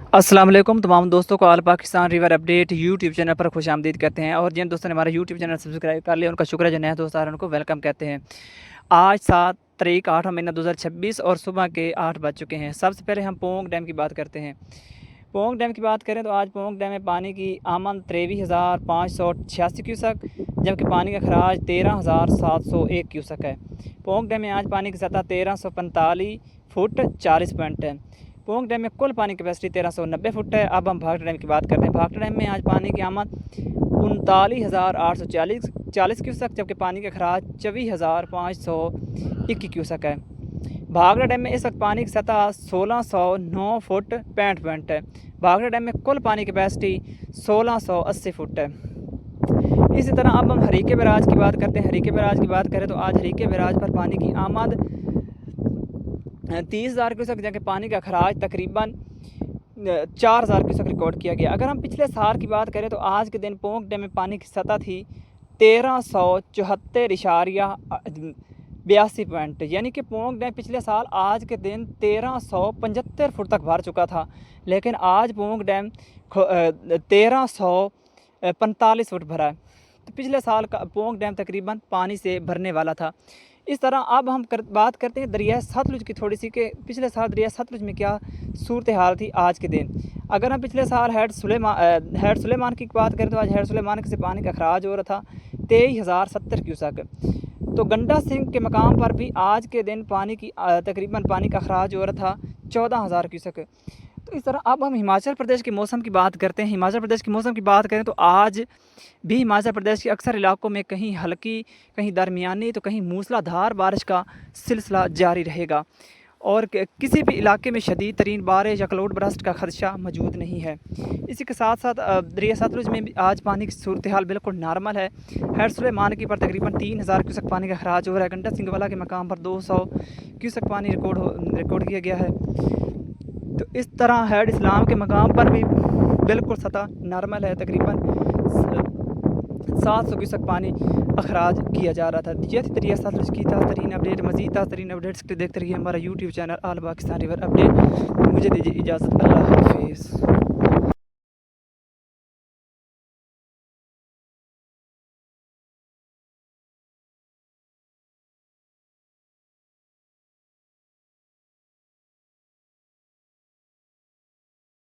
अस्सलाम वालेकुम तमाम दोस्तों को all Pakistan river update YouTube channel पर खुशामदीद कहते हैं। और जिन दोस्तों ने हमारा यूट्यूब चैनल सब्सक्राइब कर लिया उनका शुक्र है। जो नया दोस्त आ रहे हैं उनको वेलकम कहते हैं। आज 7 तारीख 8 महीना 2026 और सुबह के 8 बज चुके हैं। सबसे पहले हम पोंग डैम की बात करते हैं। पोंग डैम की बात करें तो आज पोंग डैम में पानी की आमद 23,586 क्यूसक, जबकि पानी का खराज 13,701 क्यूसक है। पोंग डैम में आज पानी की सतह 1345 फुट 40 पॉइंट है। पोंग डैम में कुल पानी की कैपेसिटी 1390 फुट है। अब हम भाखड़ा डैम की बात करते हैं। भाखड़ा डैम में आज पानी की आमद 39,840 क्यूसक, जबकि पानी का खराज 24,521 क्यूसक है। भाखड़ा डैम में इस वक्त पानी की सतह 1609 फुट 65 पॉइंट है। भाखड़ा डैम में कुल पानी की कैपेसिटी 1680 फुट है। इसी तरह अब हम हरीके बैराज की बात करते हैं। हरीके बैराज की बात करें तो आज हरीके बैराज पर पानी की आमद 30,000 क्यूसेक, जबकि पानी का खराज तकरीबन 4,000 क्यूसेक रिकॉर्ड किया गया। अगर हम पिछले साल की बात करें तो आज के दिन पोंग डैम में पानी की सतह थी 1374.82 पॉइंट, यानी कि पोंग डैम पिछले साल आज के दिन 1375 फुट तक भर चुका था, लेकिन आज पोंग डैम 1345 फुट भरा है। तो पिछले साल का पोंग डैम तकरीबन पानी से भरने वाला था। इस तरह अब हम बात करते हैं दरिया सतलुज की थोड़ी सी, कि पिछले साल दरिया सतलुज में क्या सूरत हाल थी आज के दिन। अगर हम पिछले साल हेड सुलेमान की बात करें तो आज हेड सुलेमान से पानी का खराज हो रहा था 23,070 क्यूसेक। तो गंडा सिंह के मकाम पर भी आज के दिन पानी की तकरीबन पानी का खराज हो रहा था 14,000 क्यूसेक। तो इस तरह अब हम हिमाचल प्रदेश के मौसम की बात करते हैं। हिमाचल प्रदेश के मौसम की बात करें तो आज भी हिमाचल प्रदेश के अक्सर इलाकों में कहीं हल्की, कहीं दरमियानी तो कहीं मूसलाधार बारिश का सिलसिला जारी रहेगा, और किसी भी इलाके में शदीद तरीन बारिश या क्लाउड बरस्ट का खदशा मौजूद नहीं है। इसी के साथ साथ दरिया सतलुज में भी आज पानी की सूरत हाल बिल्कुल नॉर्मल है। हेड सुलेमान की पर तकरीबन 3,000 क्यूसेक पानी का खराज हो रहा है। गंडा सिंह वाला के मकाम पर 200 क्यूसेक पानी रिकॉर्ड किया गया है। तो इस तरह हेड इस्लाम के मकाम पर भी बिल्कुल सतह नॉर्मल है, तकरीबन 700 क्यूसेक पानी अखराज किया जा रहा था। ये थी दरिया सतलुज की ताज़ा तरीन अपडेट। मज़ीद ताज़ा तरीन अपडेट्स के लिए देखते रहिए हमारा YouTube channel all Pakistan river update. मुझे दीजिए इजाज़त, अल्लाह हाफिज़।